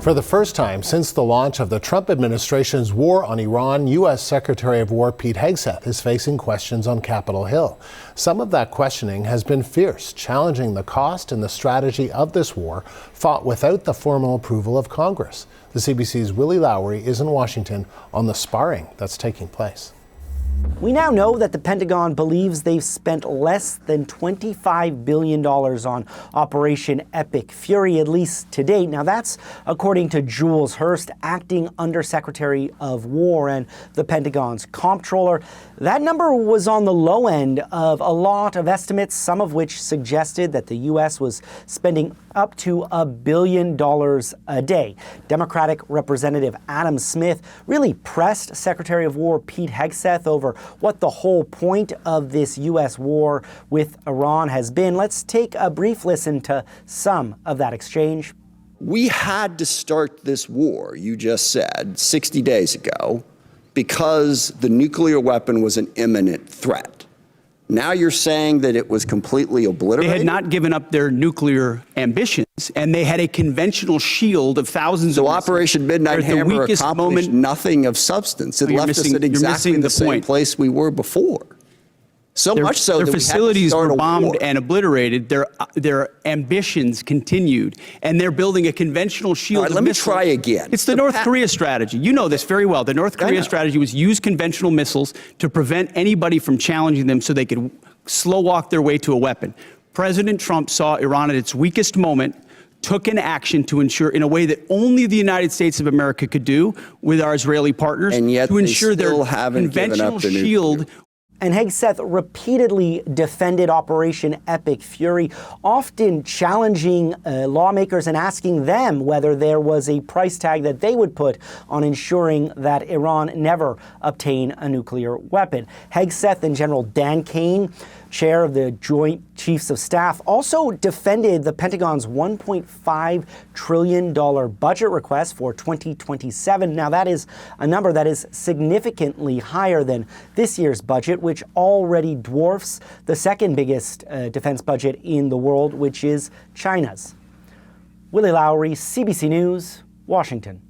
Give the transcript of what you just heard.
For the first time since the launch of the Trump administration's war on Iran, U.S. Secretary of War Pete Hegseth is facing questions on Capitol Hill. Some of that questioning has been fierce, challenging the cost and the strategy of this war fought without the formal approval of Congress. The CBC's Willie Lowry is in Washington on the sparring that's taking place. We now know that the Pentagon believes they've spent less than $25 billion on Operation Epic Fury, at least to date. Now, that's according to Jules Hurst, acting Undersecretary of War and the Pentagon's comptroller. That number was on the low end of a lot of estimates, some of which suggested that the U.S. was spending up to $1 billion a day. Democratic Representative Adam Smith really pressed Secretary of War Pete Hegseth over what the whole point of this U.S. war with Iran has been. Let's take a brief listen to some of that exchange. We had to start this war, you just said, 60 days ago, because the nuclear weapon was an imminent threat. Now you're saying that it was completely obliterated? They had not given up their nuclear ambitions, and they had a conventional shield of thousands of missiles. So Operation Midnight Hammer accomplished nothing of substance. It left us at exactly the same place we were before. So much so that their facilities were bombed and obliterated. Their ambitions continued, and they're building a conventional shield. All right, let me try again. It's the North Korea strategy. You know this very well. The North Korea strategy was use conventional missiles to prevent anybody from challenging them so they could slow walk their way to a weapon. President Trump saw Iran at its weakest moment, took an action to ensure, in a way that only the United States of America could do with our Israeli partners, and yet to ensure their haven't conventional shield. And Hegseth repeatedly defended Operation Epic Fury, often challenging lawmakers and asking them whether there was a price tag that they would put on ensuring that Iran never obtain a nuclear weapon. Hegseth and General Dan Caine, chair of the Joint Chiefs of Staff, also defended the Pentagon's $1.5 trillion budget request for 2027. Now, that is a number that is significantly higher than this year's budget, which already dwarfs the second biggest defense budget in the world, which is China's. Willie Lowry, CBC News, Washington.